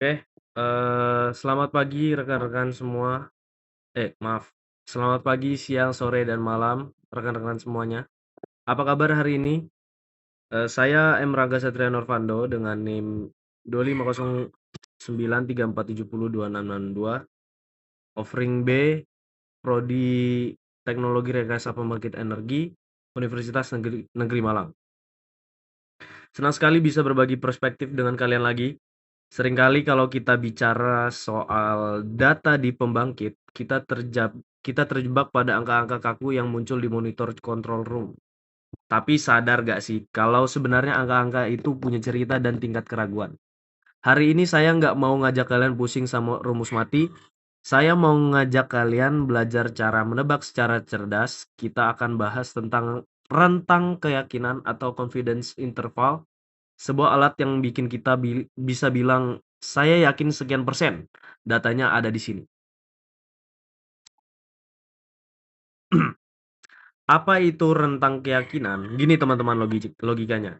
Oke, selamat pagi rekan-rekan semua. Maaf, selamat pagi, siang, sore, dan malam rekan-rekan semuanya. Apa kabar hari ini? Saya M. Raga Satria Norvando dengan NIM 250934702662, offering B, Prodi Teknologi Rekayasa Pembangkit Energi, Universitas Negeri Malang. Senang sekali bisa berbagi perspektif dengan kalian lagi. Seringkali kalau kita bicara soal data di pembangkit, kita terjebak pada angka-angka kaku yang muncul di monitor control room. Tapi sadar gak sih, kalau sebenarnya angka-angka itu punya cerita dan tingkat keraguan. Hari ini saya nggak mau ngajak kalian pusing sama rumus mati. Saya mau ngajak kalian belajar cara menebak secara cerdas. Kita akan bahas tentang rentang keyakinan atau confidence interval, sebuah alat yang bikin kita bisa bilang, "Saya yakin sekian persen, datanya ada di sini." Apa itu rentang keyakinan? Gini teman-teman logikanya.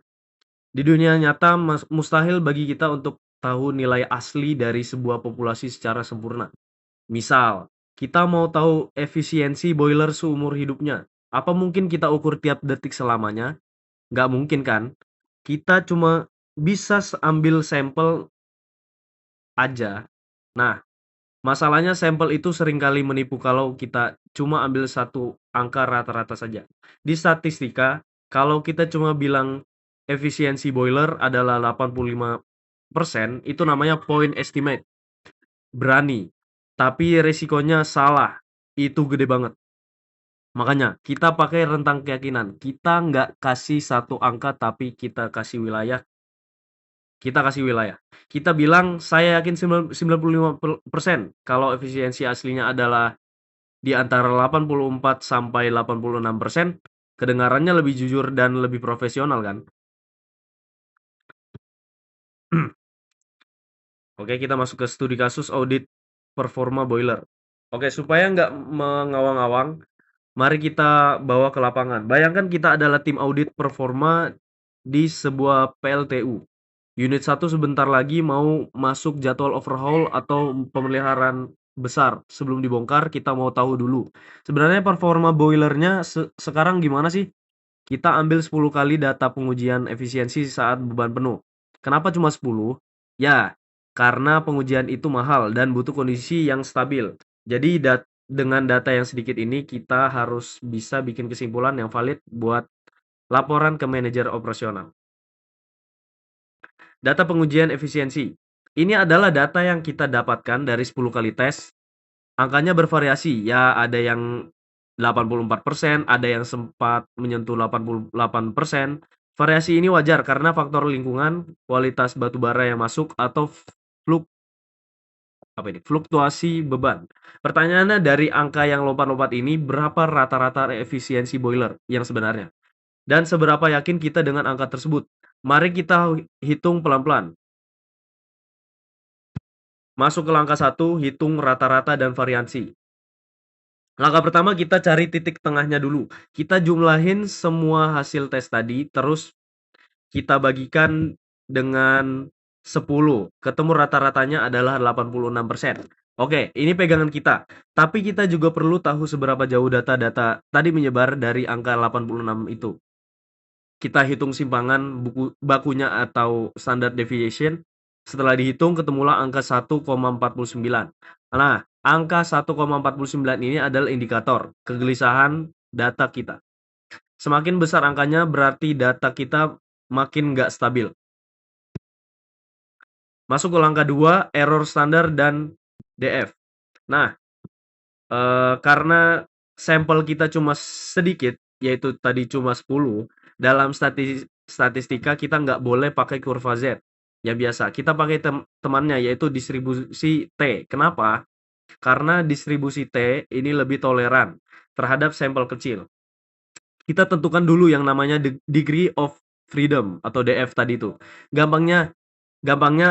Di dunia nyata mustahil bagi kita untuk tahu nilai asli dari sebuah populasi secara sempurna. Misal, kita mau tahu efisiensi boiler seumur hidupnya. Apa mungkin kita ukur tiap detik selamanya? Nggak mungkin kan? Kita cuma bisa ambil sampel aja. Nah, masalahnya sampel itu seringkali menipu kalau kita cuma ambil satu angka rata-rata saja. Di statistika, kalau kita cuma bilang efisiensi boiler adalah 85%, itu namanya point estimate. Berani, tapi resikonya salah. Itu gede banget. Makanya, kita pakai rentang keyakinan. Kita nggak kasih satu angka, tapi kita kasih wilayah. Kita bilang, saya yakin 95% kalau efisiensi aslinya adalah di antara 84 sampai 86%, kedengarannya lebih jujur dan lebih profesional kan? Oke, kita masuk ke studi kasus audit performa boiler. Oke, supaya nggak mengawang-awang, mari kita bawa ke lapangan. Bayangkan kita adalah tim audit performa di sebuah PLTU. Unit 1 sebentar lagi mau masuk jadwal overhaul atau pemeliharaan besar. Sebelum dibongkar, kita mau tahu dulu, sebenarnya performa boilernya sekarang gimana sih? Kita ambil 10 kali data pengujian efisiensi saat beban penuh. Kenapa cuma 10? Ya, karena pengujian itu mahal dan butuh kondisi yang stabil. Jadi dengan data yang sedikit ini, kita harus bisa bikin kesimpulan yang valid buat laporan ke manajer operasional. Data pengujian efisiensi. Ini adalah data yang kita dapatkan dari 10 kali tes. Angkanya bervariasi, ya ada yang 84%, ada yang sempat menyentuh 88%. Variasi ini wajar karena faktor lingkungan, kualitas batu bara yang masuk, atau fluktuasi beban. Pertanyaannya, dari angka yang lompat-lompat ini, berapa rata-rata efisiensi boiler yang sebenarnya? Dan seberapa yakin kita dengan angka tersebut? Mari kita hitung pelan-pelan. Masuk ke langkah 1, hitung rata-rata dan variansi. Langkah pertama, kita cari titik tengahnya dulu. Kita jumlahin semua hasil tes tadi, terus kita bagikan dengan 10. Ketemu rata-ratanya adalah 86%. Oke, ini pegangan kita. Tapi kita juga perlu tahu seberapa jauh data-data tadi menyebar dari angka 86 itu. Kita hitung simpangan bakunya atau standard deviation. Setelah dihitung, ketemulah angka 1,49. Nah, angka 1,49 ini adalah indikator kegelisahan data kita. Semakin besar angkanya, berarti data kita makin nggak stabil. Masuk ke langkah 2, error standar dan DF. Nah, karena sampel kita cuma sedikit, yaitu tadi cuma 10, dalam statistika kita nggak boleh pakai kurva Z. Ya biasa, kita pakai temannya, yaitu distribusi T. Kenapa? Karena distribusi T ini lebih toleran terhadap sampel kecil. Kita tentukan dulu yang namanya degree of freedom atau DF tadi itu. Gampangnya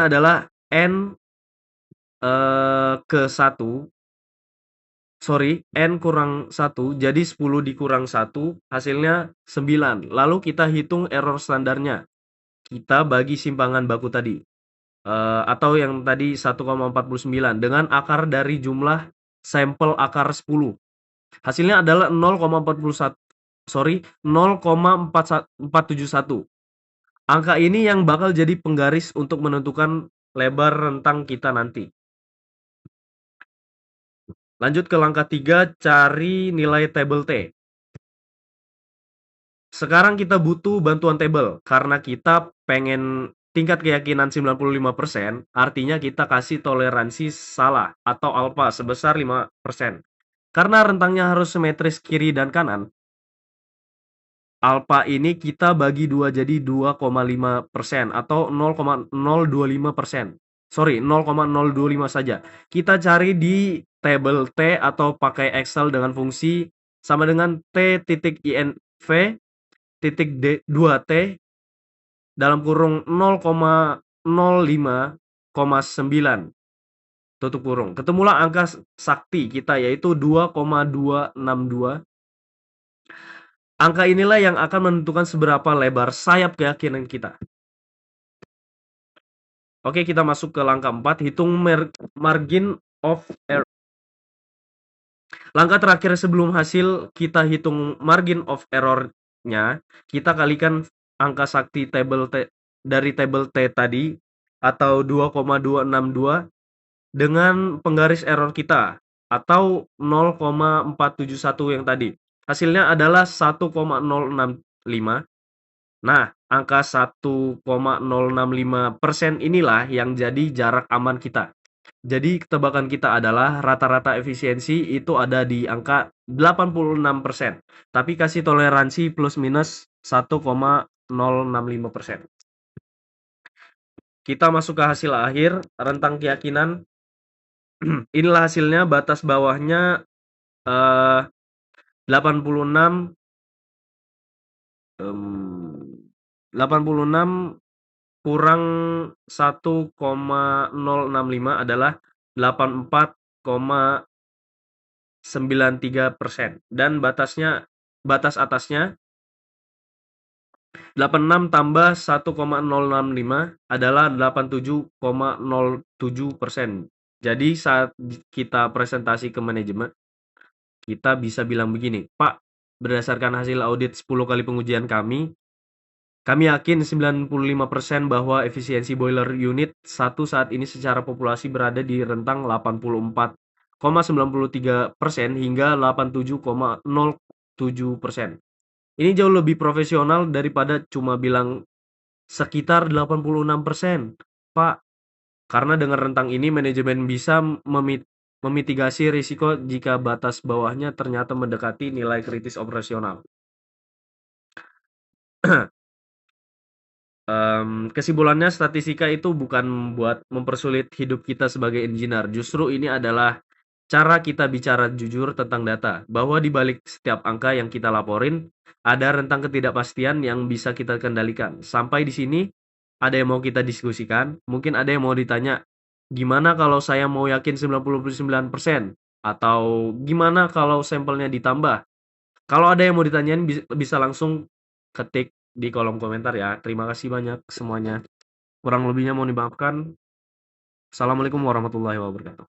adalah N ke 1, N kurang 1, jadi 10 dikurang 1, hasilnya 9. Lalu kita hitung error standarnya. Kita bagi simpangan baku tadi. atau yang tadi 1,49 dengan akar dari jumlah sampel akar 10. Hasilnya adalah 0,41 sorry 0,471. Angka ini yang bakal jadi penggaris untuk menentukan lebar rentang kita nanti. Lanjut ke langkah 3, cari nilai tabel T. Sekarang kita butuh bantuan tabel karena kita pengen tingkat keyakinan 95%, artinya kita kasih toleransi salah atau alfa sebesar 5%. Karena rentangnya harus simetris kiri dan kanan, alfa ini kita bagi 2 jadi 2,5% atau 0,025%. Sorry, 0,025 saja. Kita cari di tabel T atau pakai Excel dengan fungsi sama dengan T titik INV titik D 2T dalam kurung 0,05,9 tutup kurung. Ketemulah angka sakti kita yaitu 2,262. Angka inilah yang akan menentukan seberapa lebar sayap keyakinan kita. Oke, kita masuk ke langkah 4, hitung margin of error. Langkah terakhir sebelum hasil kita hitung margin of error-nya, kita kalikan angka sakti table T dari table T tadi atau 2,262 dengan penggaris error kita atau 0,471 yang tadi. Hasilnya adalah 1,065. Nah, angka 1,065% inilah yang jadi jarak aman kita. Jadi tebakan kita adalah rata-rata efisiensi itu ada di angka 86%. Tapi kasih toleransi plus minus 1,065%. Kita masuk ke hasil akhir, rentang keyakinan. Inilah hasilnya, batas bawahnya 86 kurang 1,065 adalah 84,93% dan batas atasnya 86 tambah 1,065 adalah 87,07%. Jadi saat kita presentasi ke manajemen, kita bisa bilang begini, Pak, berdasarkan hasil audit 10 kali pengujian kami yakin 95% bahwa efisiensi boiler unit 1 saat ini secara populasi berada di rentang 84,93% hingga 87,07%. Ini jauh lebih profesional daripada cuma bilang sekitar 86%, Pak. Karena dengan rentang ini manajemen bisa memitigasi risiko jika batas bawahnya ternyata mendekati nilai kritis operasional. Kesimpulannya, statistika itu bukan buat mempersulit hidup kita sebagai engineer. Justru ini adalah cara kita bicara jujur tentang data, bahwa di balik setiap angka yang kita laporin ada rentang ketidakpastian yang bisa kita kendalikan. Sampai di sini ada yang mau kita diskusikan, mungkin ada yang mau ditanya, gimana kalau saya mau yakin 99% atau gimana kalau sampelnya ditambah? Kalau ada yang mau ditanyain bisa langsung ketik di kolom komentar ya. Terima kasih banyak semuanya. Kurang lebihnya mohon dimaafkan. Assalamualaikum warahmatullahi wabarakatuh.